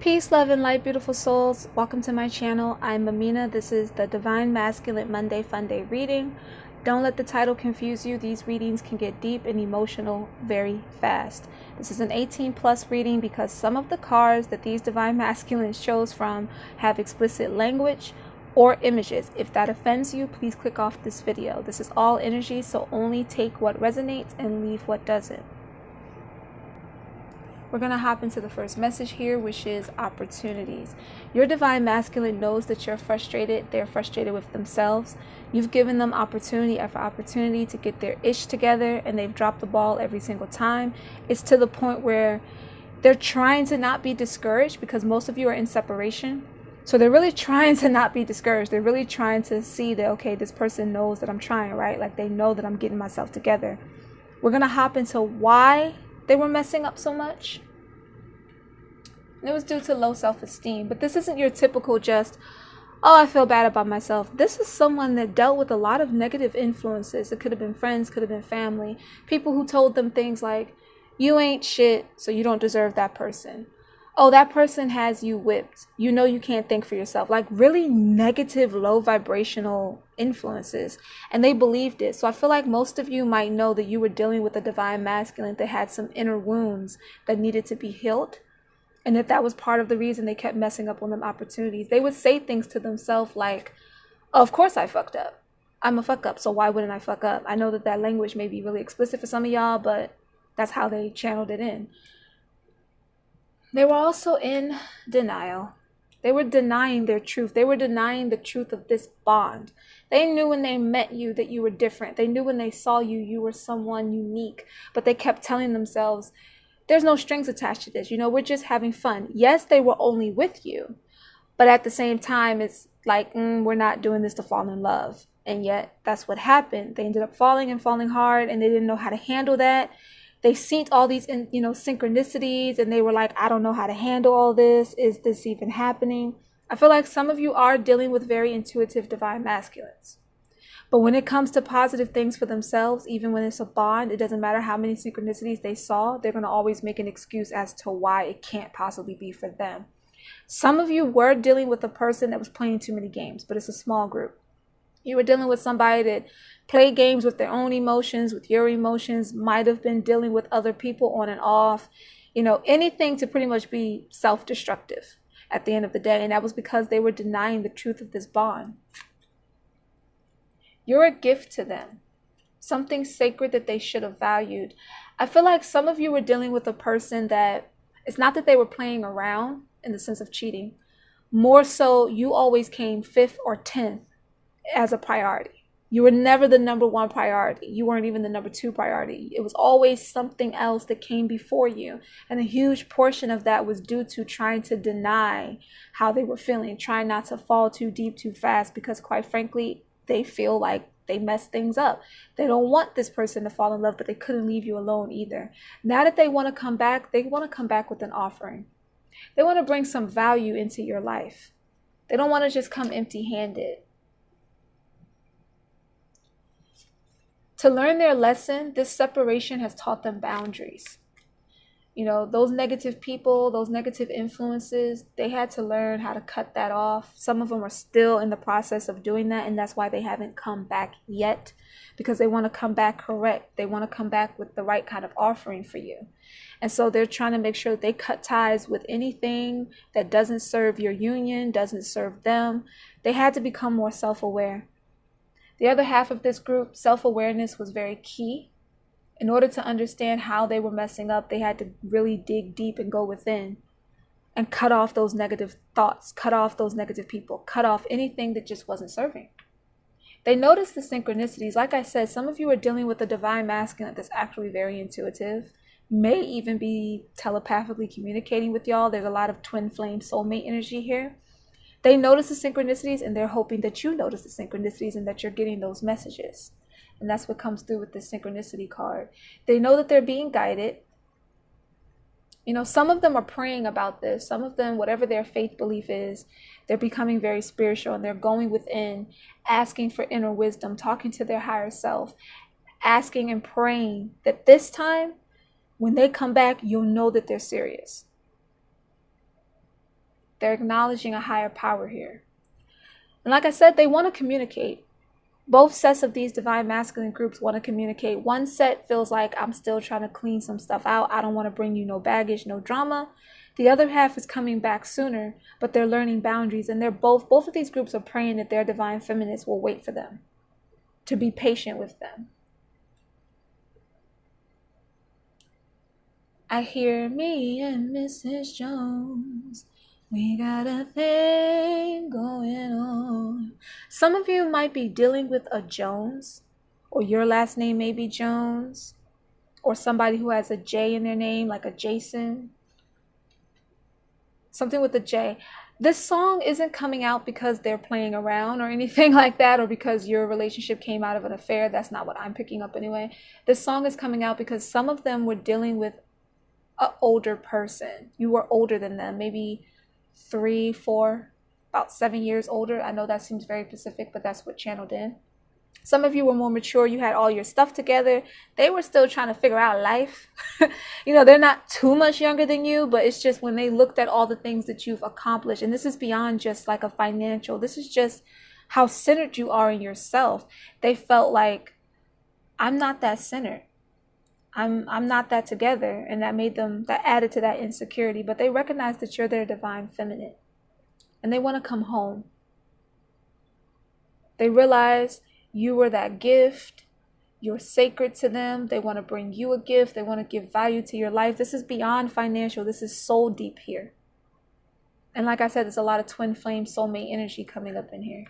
Peace, love, and light, beautiful souls. Welcome to my channel. I'm Amina. This is the Divine Masculine Monday-Funday reading. Don't let the title confuse you. These readings can get deep and emotional very fast. This is an 18+ reading because some of the cards that these Divine Masculines chose from have explicit language or images. If that offends you, please click off this video. This is all energy, so only take what resonates and leave what doesn't. We're going to hop into the first message here, which is opportunities. Your Divine Masculine knows that you're frustrated. They're frustrated with themselves. You've given them opportunity after opportunity to get their ish together, and they've dropped the ball every single time. It's to the point where they're trying to not be discouraged because most of you are in separation. So they're really trying to not be discouraged. They're really trying to see that, okay, this person knows that I'm trying, right? Like they know that I'm getting myself together. We're going to hop into why they were messing up so much. And it was due to low self-esteem. But this isn't your typical just, oh, I feel bad about myself. This is someone that dealt with a lot of negative influences. It could have been friends, could have been family. People who told them things like, you ain't shit, so you don't deserve that person. Oh, that person has you whipped. You know you can't think for yourself. Like really negative, low vibrational influences. And they believed it. So I feel like most of you might know that you were dealing with a Divine Masculine that had some inner wounds that needed to be healed. And that was part of the reason they kept messing up on them opportunities. They would say things to themselves like, oh, of course I fucked up. I'm a fuck up, so why wouldn't I fuck up? I know that that language may be really explicit for some of y'all, but that's how they channeled it in. They were also in denial. They were denying their truth. They were denying the truth of this bond. They knew when they met you that you were different. They knew when they saw you, you were someone unique. But they kept telling themselves, there's no strings attached to this. You know, we're just having fun. Yes, they were only with you. But at the same time, it's like, we're not doing this to fall in love. And yet, that's what happened. They ended up falling and falling hard, and they didn't know how to handle that. They seen all these, synchronicities, and they were like, I don't know how to handle all this. Is this even happening? I feel like some of you are dealing with very intuitive Divine Masculines. But when it comes to positive things for themselves, even when it's a bond, it doesn't matter how many synchronicities they saw, they're going to always make an excuse as to why it can't possibly be for them. Some of you were dealing with a person that was playing too many games, but it's a small group. You were dealing with somebody that played games with their own emotions, with your emotions, might have been dealing with other people on and off, anything to pretty much be self-destructive at the end of the day. And that was because they were denying the truth of this bond. You're a gift to them, something sacred that they should have valued. I feel like some of you were dealing with a person that it's not that they were playing around in the sense of cheating. More so, you always came 5th or 10th as a priority. You were never the number 1 priority. You weren't even the number 2 priority. It was always something else that came before you. And a huge portion of that was due to trying to deny how they were feeling, trying not to fall too deep too fast, because quite frankly, they feel like they messed things up. They don't want this person to fall in love, but they couldn't leave you alone either. Now that they want to come back, they want to come back with an offering. They want to bring some value into your life. They don't want to just come empty-handed. To learn their lesson, this separation has taught them boundaries. Those negative people, those negative influences, they had to learn how to cut that off. Some of them are still in the process of doing that, and that's why they haven't come back yet, because they want to come back correct. They want to come back with the right kind of offering for you. And so they're trying to make sure they cut ties with anything that doesn't serve your union, doesn't serve them. They had to become more self-aware. The other half of this group, self-awareness was very key. In order to understand how they were messing up, they had to really dig deep and go within and cut off those negative thoughts, cut off those negative people, cut off anything that just wasn't serving. They noticed the synchronicities. Like I said, some of you are dealing with a Divine Masculine that's actually very intuitive, may even be telepathically communicating with y'all. There's a lot of twin flame soulmate energy here. They notice the synchronicities, and they're hoping that you notice the synchronicities and that you're getting those messages. And that's what comes through with this synchronicity card. They know that they're being guided. Some of them are praying about this. Some of them, whatever their faith belief is, they're becoming very spiritual, and they're going within, asking for inner wisdom, talking to their higher self, asking and praying that this time, when they come back, you'll know that they're serious. They're acknowledging a higher power here. And like I said, they want to communicate. Both sets of these divine masculine groups want to communicate. One set feels like, I'm still trying to clean some stuff out. I don't want to bring you no baggage, no drama. The other half is coming back sooner, but they're learning boundaries. And they're both of these groups are praying that their divine feminists will wait for them, to be patient with them. I hear me and Mrs. Jones. We got a thing going on. Some of you might be dealing with a Jones, or your last name may be Jones, or somebody who has a J in their name, like a Jason. Something with a J. This song isn't coming out because they're playing around or anything like that, or because your relationship came out of an affair. That's not what I'm picking up anyway. This song is coming out because some of them were dealing with an older person. You were older than them, maybe 3, 4, about 7 years older. I know that seems very specific, but that's what channeled in. Some of you were more mature. You had all your stuff together. They were still trying to figure out life. They're not too much younger than you, but it's just when they looked at all the things that you've accomplished, and this is beyond just like a financial, this is just how centered you are in yourself. They felt like, I'm not that centered. I'm not that together. And that added to that insecurity. But they recognize that you're their divine feminine. And they want to come home. They realize you were that gift. You're sacred to them. They want to bring you a gift. They want to give value to your life. This is beyond financial. This is soul deep here. And like I said, there's a lot of twin flame soulmate energy coming up in here.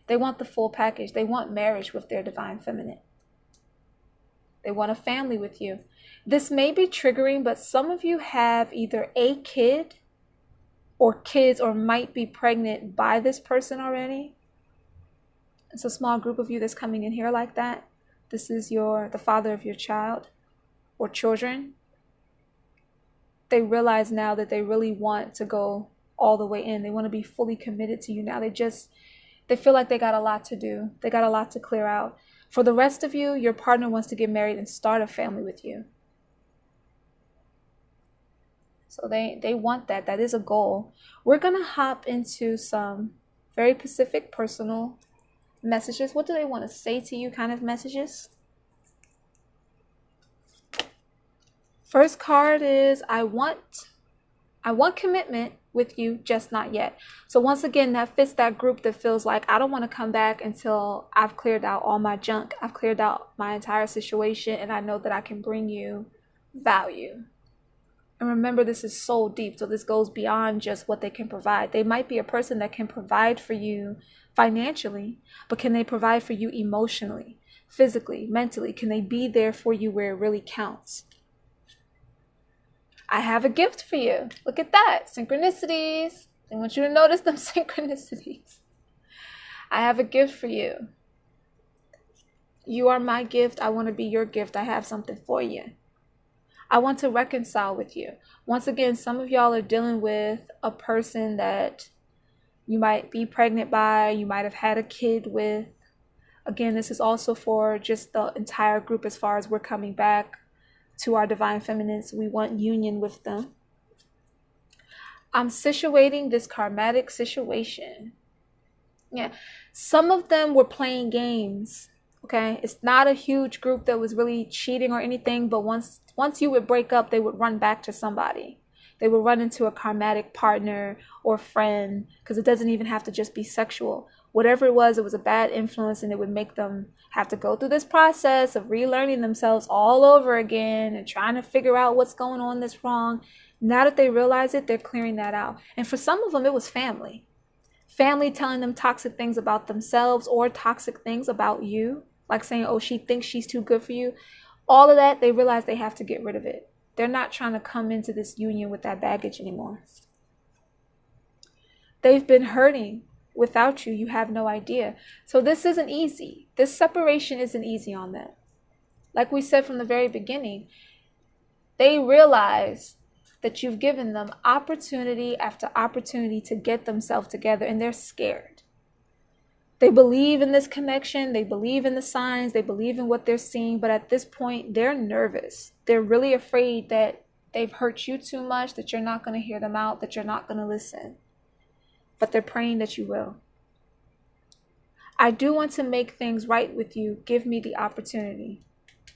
They want the full package. They want marriage with their divine feminine. They want a family with you. This may be triggering, but some of you have either a kid or kids, or might be pregnant by this person already. It's a small group of you that's coming in here like that. This is the father of your child or children. They realize now that they really want to go all the way in. They want to be fully committed to you now. They feel like they got a lot to do. They got a lot to clear out. For the rest of you, your partner wants to get married and start a family with you. So they want that. That is a goal. We're going to hop into some very specific personal messages. What do they want to say to you kind of messages? First card is, I want commitment with you, just not yet. So once again, that fits that group that feels like, I don't want to come back until I've cleared out all my junk. I've cleared out my entire situation, and I know that I can bring you value. And remember, this is soul deep, so this goes beyond just what they can provide. They might be a person that can provide for you financially, but can they provide for you emotionally, physically, mentally? Can they be there for you where it really counts? I have a gift for you. Look at that. Synchronicities. I want you to notice them synchronicities. I have a gift for you. You are my gift. I want to be your gift. I have something for you. I want to reconcile with you. Once again, some of y'all are dealing with a person that you might be pregnant by, you might have had a kid with. Again, this is also for just the entire group as far as we're coming back to our divine feminines. We want union with them. I'm situating this karmatic situation. Yeah, some of them were playing games. Okay, it's not a huge group that was really cheating or anything, but once you would break up, they would run back to somebody. They would run into a karmatic partner or friend, because it doesn't even have to just be sexual. Whatever it was a bad influence, and it would make them have to go through this process of relearning themselves all over again and trying to figure out what's going on that's wrong. Now that they realize it, they're clearing that out. And for some of them, it was family. Family telling them toxic things about themselves or toxic things about you, like saying, oh, she thinks she's too good for you. All of that, they realize they have to get rid of it. They're not trying to come into this union with that baggage anymore. They've been hurting without you. You have no idea. So this isn't easy. This separation isn't easy on them. Like we said from the very beginning, they realize that you've given them opportunity after opportunity to get themselves together, and they're scared. They believe in this connection. They believe in the signs. They believe in what they're seeing. But at this point, they're nervous. They're really afraid that they've hurt you too much, that you're not going to hear them out, that you're not going to listen. But they're praying that you will. I do want to make things right with you. Give me the opportunity.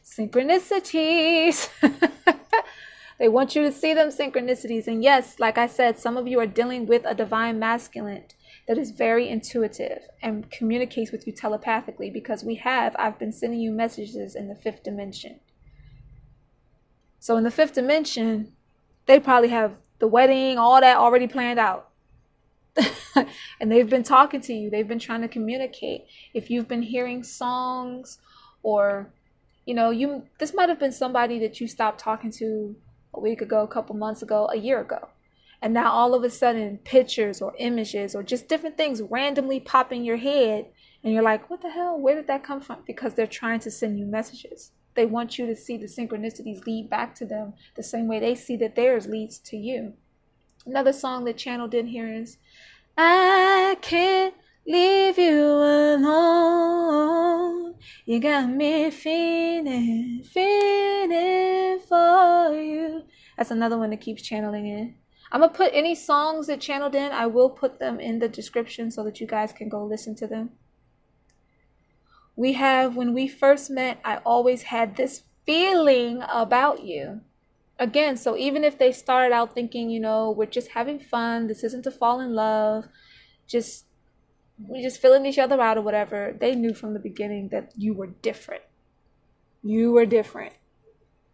Synchronicities. They want you to see them synchronicities. And yes, like I said, some of you are dealing with a divine masculine that is very intuitive and communicates with you telepathically, because I've been sending you messages in the 5th dimension. So in the 5th dimension, they probably have the wedding, all that already planned out. And they've been talking to you. They've been trying to communicate. If you've been hearing songs, or, this might have been somebody that you stopped talking to a week ago, a couple months ago, a year ago. And now all of a sudden, pictures or images or just different things randomly pop in your head. And you're like, what the hell? Where did that come from? Because they're trying to send you messages. They want you to see the synchronicities lead back to them the same way they see that theirs leads to you. Another song that Channel did here is, I can't leave you alone. You got me feeling for you. That's another one that keeps channeling in. I'm going to put any songs that channeled in, I will put them in the description so that you guys can go listen to them. We have, when we first met, I always had this feeling about you. Again, so even if they started out thinking, we're just having fun, this isn't to fall in love, we're just filling each other out or whatever, they knew from the beginning that you were different. You were different.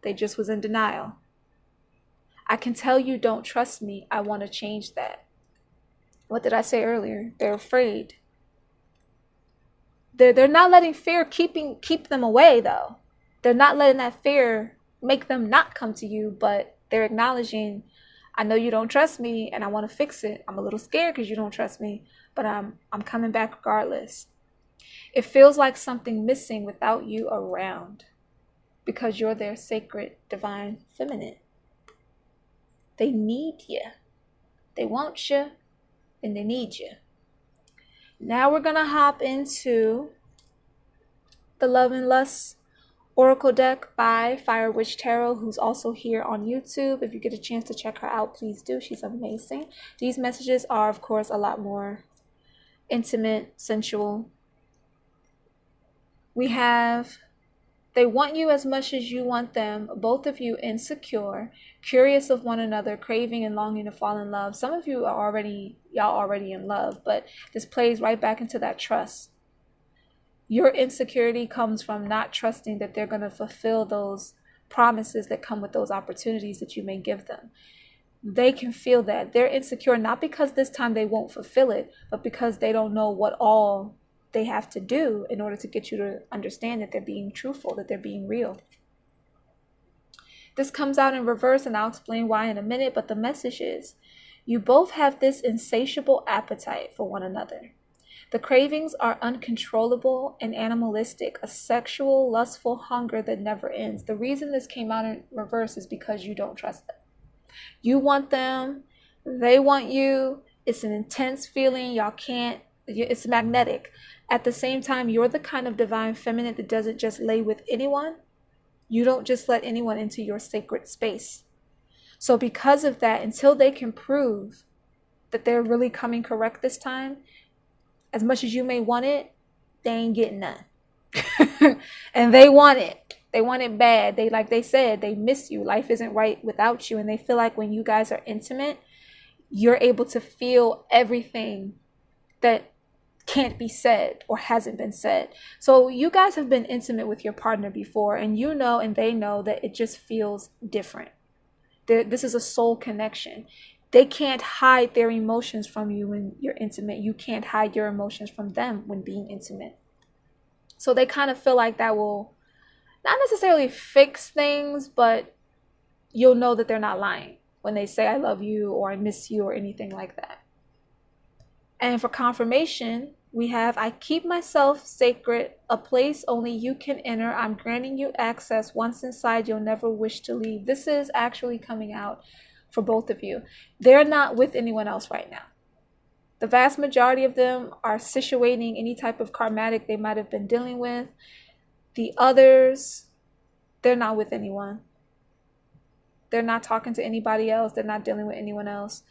They just was in denial. I can tell you don't trust me. I want to change that. What did I say earlier? They're afraid. They're not letting fear keep them away, though. They're not letting that fear make them not come to you, but they're acknowledging, I know you don't trust me and I want to fix it. I'm a little scared because you don't trust me, but I'm coming back regardless. It feels like something missing without you around, because you're their sacred, divine feminine. They need you. They want you and they need you. Now we're going to hop into the Love and Lust Oracle deck by Fire Witch Tarot, who's also here on YouTube. If you get a chance to check her out, please do. She's amazing. These messages are, of course, a lot more intimate, sensual. We have, they want you as much as you want them, both of you insecure, curious of one another, craving and longing to fall in love. Some of you are already in love, but this plays right back into that trust. Your insecurity comes from not trusting that they're going to fulfill those promises that come with those opportunities that you may give them. They can feel that. They're insecure not because this time they won't fulfill it, but because they don't know what all they have to do in order to get you to understand that they're being truthful, that they're being real. This comes out in reverse, and I'll explain why in a minute, but the message is, you both have this insatiable appetite for one another. The cravings are uncontrollable and animalistic, a sexual, lustful hunger that never ends. The reason this came out in reverse is because you don't trust them. You want them, they want you. It's an intense feeling. It's magnetic. At the same time, you're the kind of divine feminine that doesn't just lay with anyone. You don't just let anyone into your sacred space. So because of that, until they can prove that they're really coming correct this time, as much as you may want it, they ain't getting none. And they want it. They want it bad. Like they said, they miss you. Life isn't right without you. And they feel like when you guys are intimate, you're able to feel everything that can't be said or hasn't been said. So you guys have been intimate with your partner before, and you know and they know that it just feels different. This is a soul connection. They can't hide their emotions from you when you're intimate. You can't hide your emotions from them when being intimate. So they kind of feel like that will not necessarily fix things, but you'll know that they're not lying when they say I love you or I miss you or anything like that. And for confirmation, we have, I keep myself sacred, a place only you can enter. I'm granting you access. Once inside, you'll never wish to leave. This is actually coming out for both of you. They're not with anyone else right now. The vast majority of them are situating any type of karmatic they might have been dealing with. The others, they're not with anyone. They're not talking to anybody else. They're not dealing with anyone else.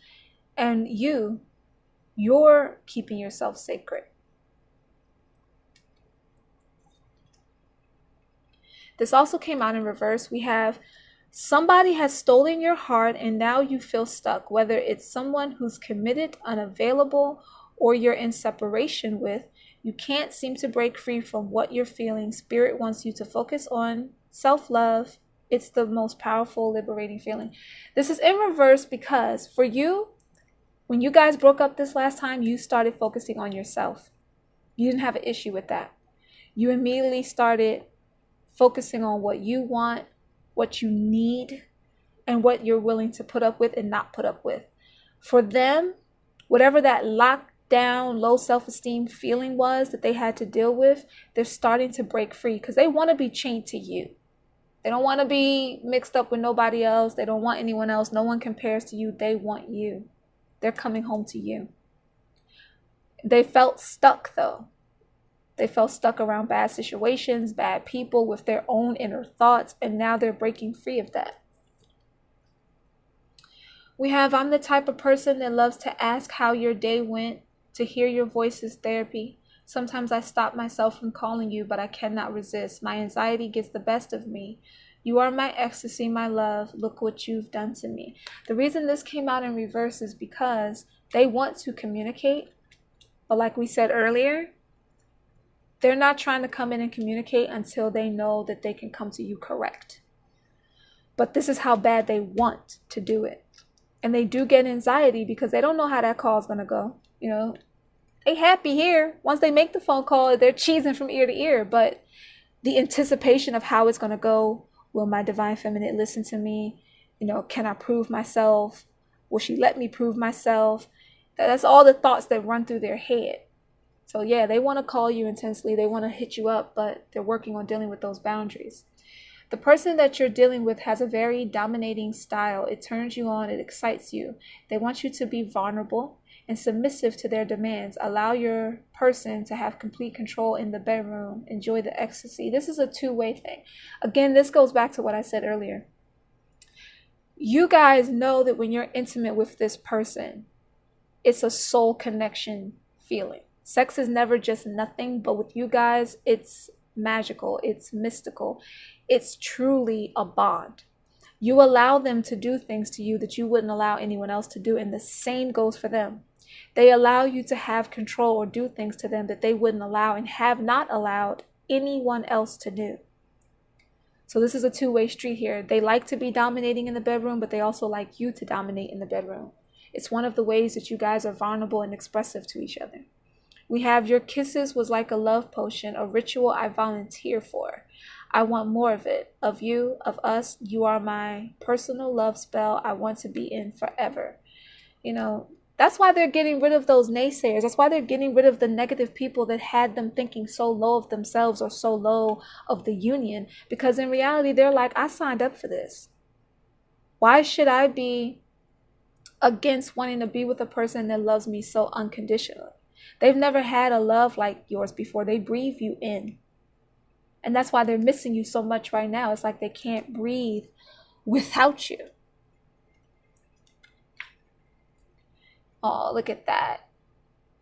And you're keeping yourself sacred. This also came out in reverse. We have somebody has stolen your heart and now you feel stuck, whether it's someone who's committed, unavailable, or you're in separation with. You can't seem to break free from what you're feeling. Spirit wants you to focus on self-love. It's the most powerful, liberating feeling. This is in reverse because for you, when you guys broke up this last time, you started focusing on yourself. You didn't have an issue with that. You immediately started focusing on what you want, what you need, and what you're willing to put up with and not put up with. For them, whatever that lockdown, low self-esteem feeling was that they had to deal with, they're starting to break free because they want to be chained to you. They don't want to be mixed up with nobody else. They don't want anyone else. No one compares to you. They want you. They're coming home to you. They felt stuck though. They felt stuck around bad situations, bad people with their own inner thoughts, and now they're breaking free of that. We have, I'm the type of person that loves to ask how your day went. To hear your voice is therapy. Sometimes I stop myself from calling you, but I cannot resist. My anxiety gets the best of me. You are my ecstasy, my love. Look what you've done to me. The reason this came out in reverse is because they want to communicate, but like we said earlier, they're not trying to come in and communicate until they know that they can come to you correct. But this is how bad they want to do it. And they do get anxiety because they don't know how that call is going to go. You know, they happy here. Once they make the phone call, they're cheesing from ear to ear. But the anticipation of how it's going to go, will my divine feminine listen to me? You know, can I prove myself? Will she let me prove myself? That's all the thoughts that run through their head. So yeah, they want to call you intensely. They want to hit you up, but they're working on dealing with those boundaries. The person that you're dealing with has a very dominating style. It turns you on. It excites you. They want you to be vulnerable and submissive to their demands. Allow your person to have complete control in the bedroom. Enjoy the ecstasy. This is a two-way thing. Again, this goes back to what I said earlier. You guys know that when you're intimate with this person, it's a soul connection feeling. Sex is never just nothing, but with you guys, it's magical, it's mystical, it's truly a bond. You allow them to do things to you that you wouldn't allow anyone else to do, and the same goes for them. They allow you to have control or do things to them that they wouldn't allow and have not allowed anyone else to do. So this is a two-way street here. They like to be dominating in the bedroom, but they also like you to dominate in the bedroom. It's one of the ways that you guys are vulnerable and expressive to each other. We have your kisses was like a love potion, a ritual I volunteer for. I want more of it, of you, of us. You are my personal love spell I want to be in forever. You know, that's why they're getting rid of those naysayers. That's why they're getting rid of the negative people that had them thinking so low of themselves or so low of the union. Because in reality, they're like, I signed up for this. Why should I be against wanting to be with a person that loves me so unconditionally? They've never had a love like yours before. They breathe you in. And that's why they're missing you so much right now. It's like they can't breathe without you. Oh, look at that.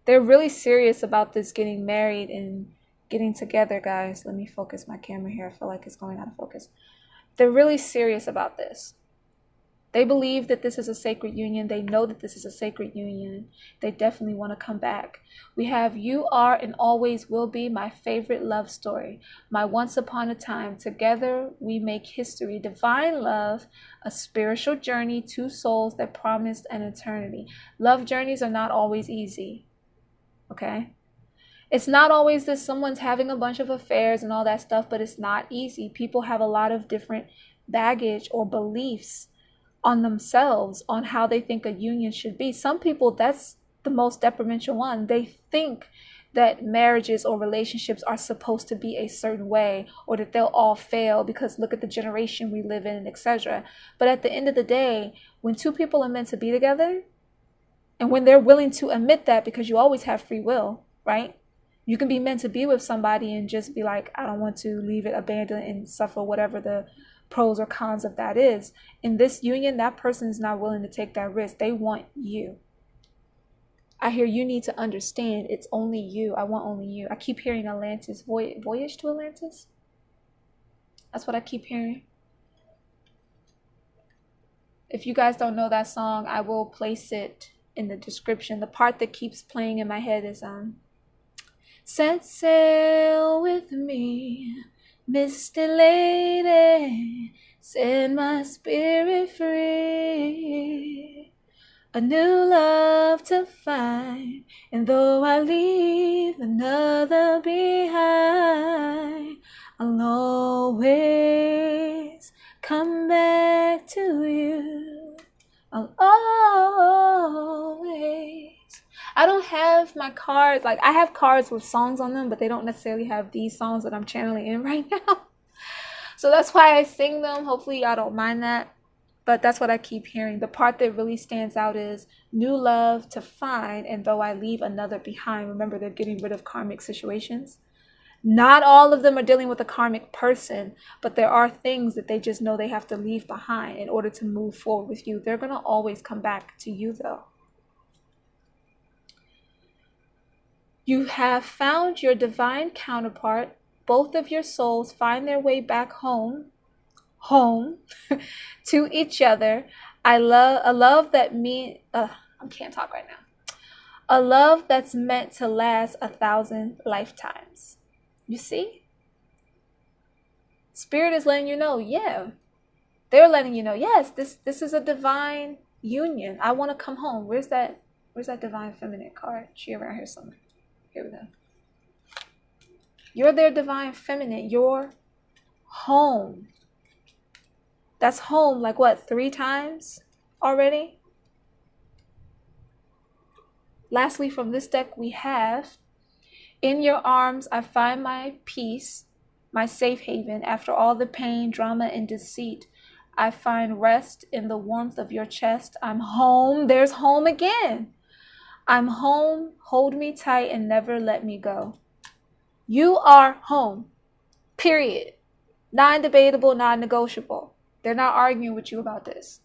They're really serious about this getting married and getting together, guys. Let me focus my camera here. I feel like it's going out of focus. They're really serious about this. They believe that this is a sacred union. They know that this is a sacred union. They definitely want to come back. We have you are and always will be my favorite love story. My once upon a time. Together we make history. Divine love, a spiritual journey, two souls that promised an eternity. Love journeys are not always easy. Okay? It's not always that someone's having a bunch of affairs and all that stuff, but it's not easy. People have a lot of different baggage or beliefs on themselves, on how they think a union should be. Some people, that's the most detrimental one. They think that marriages or relationships are supposed to be a certain way, or that they'll all fail because look at the generation we live in, etc. But at the end of the day, when two people are meant to be together, and when they're willing to admit that, because you always have free will, right? You can be meant to be with somebody and just be like, I don't want to leave it, abandon and suffer whatever the pros or cons of that is. In this union, that person is not willing to take that risk. They want you. I hear you need to understand it's only you. I want only you. I keep hearing Atlantis. Voyage to Atlantis? That's what I keep hearing. If you guys don't know that song, I will place it in the description. The part that keeps playing in my head is set sail with me, misty lady, set my spirit free, a new love to find, and though I leave another behind, I'll always come back to you. I'll always. I don't have my cards, like I have cards with songs on them, but they don't necessarily have these songs that I'm channeling in right now. So that's why I sing them. Hopefully y'all don't mind that. But that's what I keep hearing. The part that really stands out is new love to find, and though I leave another behind. Remember, they're getting rid of karmic situations. Not all of them are dealing with a karmic person, but there are things that they just know they have to leave behind in order to move forward with you. They're going to always come back to you, though. You have found your divine counterpart. Both of your souls find their way back home to each other. A love that I can't talk right now. A love that's meant to last 1,000 lifetimes. You see? Spirit is letting you know, yeah. They're letting you know, yes, this is a divine union. I want to come home. Where's that divine feminine card? She around here somewhere. Here we go. You're their divine feminine. You're home. That's home like what, 3 times already? Lastly, from this deck we have, in your arms I find my peace, my safe haven. After all the pain, drama, and deceit, I find rest in the warmth of your chest. I'm home. There's home again. I'm home. Hold me tight and never let me go. You are home. Period. Non-debatable, non-negotiable. They're not arguing with you about this.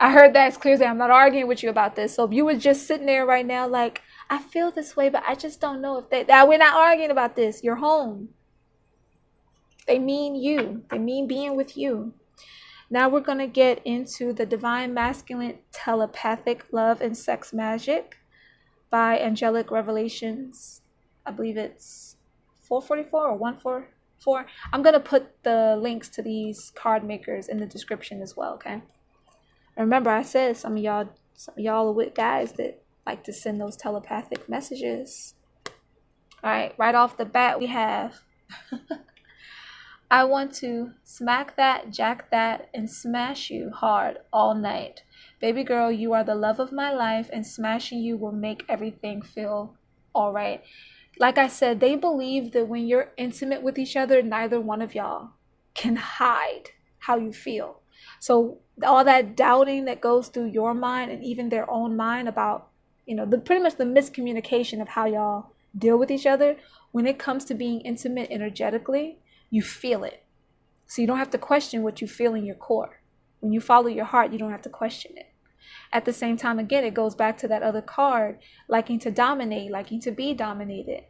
I heard that as clear as I'm not arguing with you about this. So if you were just sitting there right now like, I feel this way, but I just don't know if we're not arguing about this. You're home. They mean you. They mean being with you. Now we're going to get into the Divine Masculine Telepathic Love and Sex Magic by Angelic Revelations. I believe it's 444 or 144. I'm going to put the links to these card makers in the description as well, okay? Remember, I said some of y'all are with guys that like to send those telepathic messages. All right, right off the bat, we have I want to smack that, jack that, and smash you hard all night. Baby girl, you are the love of my life, and smashing you will make everything feel all right. Like I said, they believe that when you're intimate with each other, neither one of y'all can hide how you feel. So all that doubting that goes through your mind and even their own mind about, pretty much the miscommunication of how y'all deal with each other, when it comes to being intimate energetically, you feel it. So you don't have to question what you feel in your core. When you follow your heart, you don't have to question it. At the same time, again, it goes back to that other card, liking to dominate, liking to be dominated.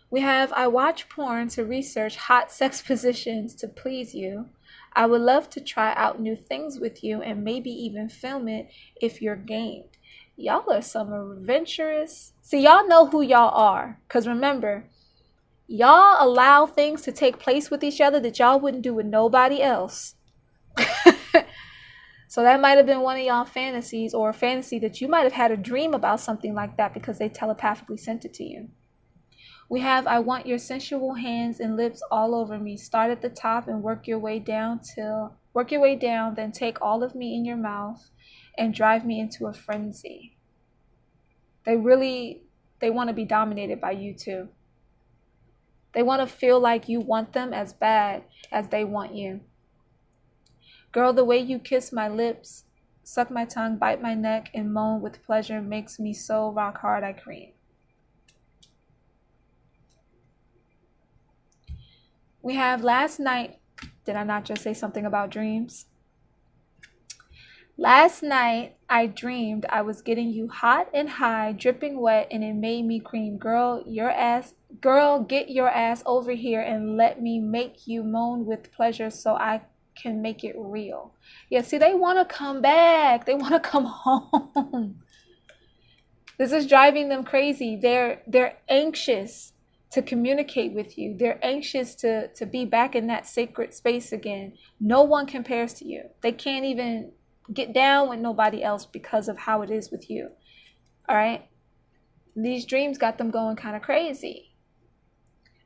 We have, I watch porn to research hot sex positions to please you. I would love to try out new things with you and maybe even film it if you're game. Y'all are some adventurous. See, y'all know who y'all are. Because remember, y'all allow things to take place with each other that y'all wouldn't do with nobody else. So that might have been one of y'all fantasies, or a fantasy that you might have had a dream about something like that because they telepathically sent it to you. We have, I want your sensual hands and lips all over me. Start at the top and work your way down, then take all of me in your mouth and drive me into a frenzy. They want to be dominated by you too. They want to feel like you want them as bad as they want you. Girl, the way you kiss my lips, suck my tongue, bite my neck, and moan with pleasure makes me so rock hard I cream. We have last night. Did I not just say something about dreams? Last night, I dreamed I was getting you hot and high, dripping wet, and it made me cream. Girl, get your ass over here and let me make you moan with pleasure so I can make it real. Yeah, see, they want to come back. They want to come home. This is driving them crazy. They're anxious to communicate with you. They're anxious to be back in that sacred space again. No one compares to you. They can't even get down with nobody else because of how it is with you. All right? These dreams got them going kind of crazy.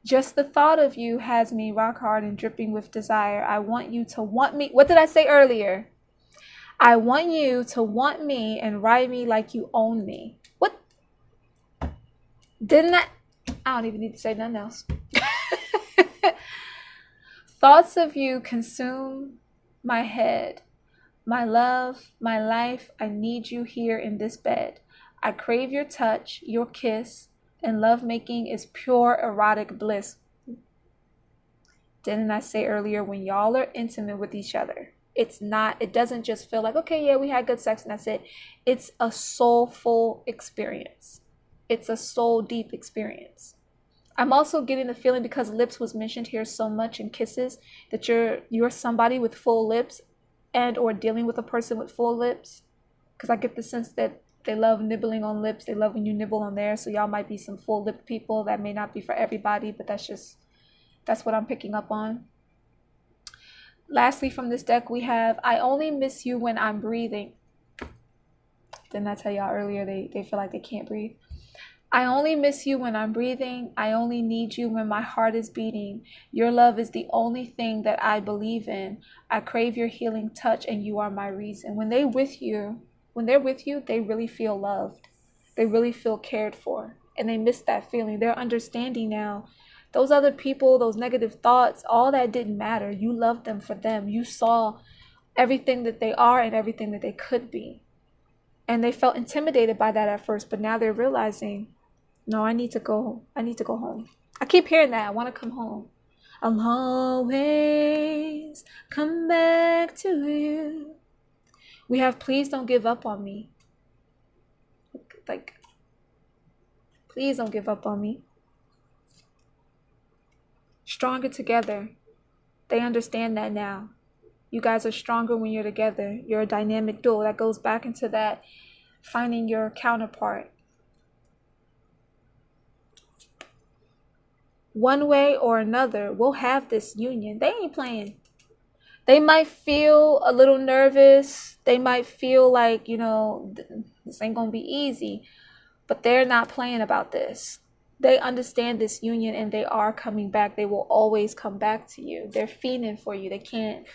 Just the thought of you has me rock hard and dripping with desire. I want you to want me. What did I say earlier? I want you to want me and ride me like you own me. What? Didn't I? I don't even need to say nothing else. Thoughts of you consume my head. My love, my life, I need you here in this bed. I crave your touch, your kiss, and lovemaking is pure erotic bliss. Didn't I say earlier, when y'all are intimate with each other, it doesn't just feel like, okay, yeah, we had good sex and that's it. It's a soulful experience. It's a soul deep experience. I'm also getting the feeling, because lips was mentioned here so much in kisses, that you're somebody with full lips, and or dealing with a person with full lips, because I get the sense that they love nibbling on lips. They love when you nibble on theirs. So y'all might be some full lip people. That may not be for everybody, but that's what I'm picking up on. Lastly, from this deck, we have, I only miss you when I'm breathing. Didn't I tell y'all earlier they feel like they can't breathe? I only miss you when I'm breathing. I only need you when my heart is beating. Your love is the only thing that I believe in. I crave your healing touch, and you are my reason. When they're with you, they really feel loved. They really feel cared for, and they miss that feeling. They're understanding now. Those other people, those negative thoughts, all that didn't matter. You loved them for them. You saw everything that they are and everything that they could be. And they felt intimidated by that at first, but now they're realizing, no, I need to go home. I keep hearing that. I want to come home. I'll always come back to you. We have, please don't give up on me. Like, please don't give up on me. Stronger together. They understand that now. You guys are stronger when you're together. You're a dynamic duo. That goes back into that finding your counterpart. One way or another, we'll have this union. They ain't playing. They might feel a little nervous. They might feel like, this ain't going to be easy. But they're not playing about this. They understand this union, and they are coming back. They will always come back to you. They're fiending for you. They can't.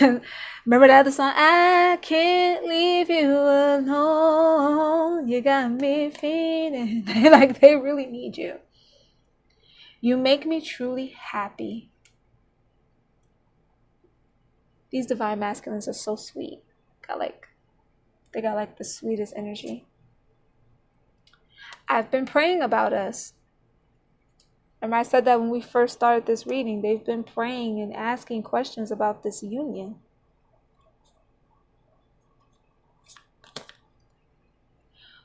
Remember that other song? I can't leave you alone. You got me fiending. Like, they really need you. You make me truly happy. These divine masculines are so sweet. They got the sweetest energy. I've been praying about us. Remember I said that when we first started this reading. They've been praying and asking questions about this union.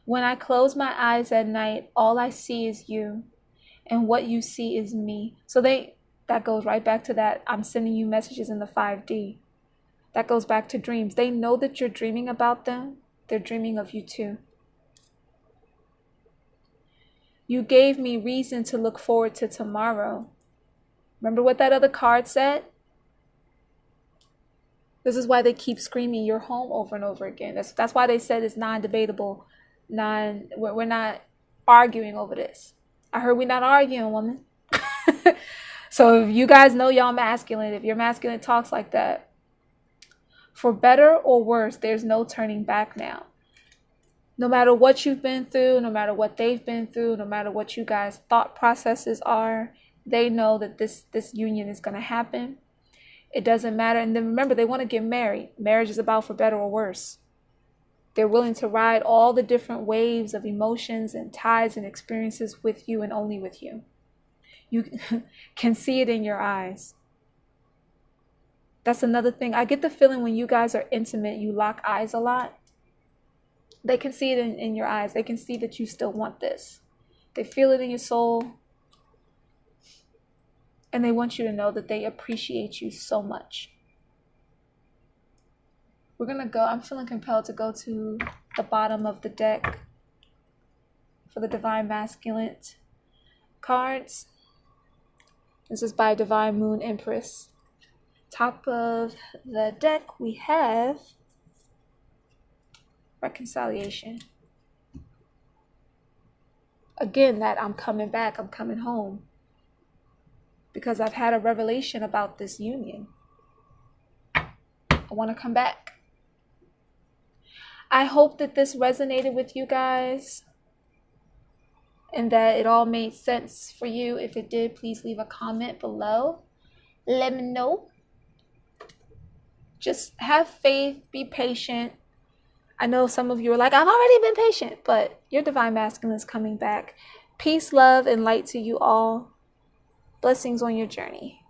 When I close my eyes at night, all I see is you. And what you see is me. So that goes right back to that. I'm sending you messages in the 5D. That goes back to dreams. They know that you're dreaming about them. They're dreaming of you too. You gave me reason to look forward to tomorrow. Remember what that other card said? This is why they keep screaming you're home over and over again. That's why they said it's non-debatable. We're not arguing over this. I heard we're not arguing, woman. So if you guys know y'all masculine, if your masculine talks like that, for better or worse, there's no turning back now. No matter what you've been through, no matter what they've been through, no matter what you guys' thought processes are, they know that this union is going to happen. It doesn't matter. And then remember, they want to get married. Marriage is about for better or worse. They're willing to ride all the different waves of emotions and tides and experiences with you and only with you. You can see it in your eyes. That's another thing. I get the feeling when you guys are intimate, you lock eyes a lot. They can see it in your eyes. They can see that you still want this. They feel it in your soul. And they want you to know that they appreciate you so much. We're going to go. I'm feeling compelled to go to the bottom of the deck for the Divine Masculine cards. This is by Divine Moon Empress. Top of the deck, we have reconciliation. Again, that I'm coming back, I'm coming home. Because I've had a revelation about this union. I want to come back. I hope that this resonated with you guys and that it all made sense for you. If it did, please leave a comment below. Let me know. Just have faith, be patient. I know some of you are like, I've already been patient, but your Divine Masculine is coming back. Peace, love, and light to you all. Blessings on your journey.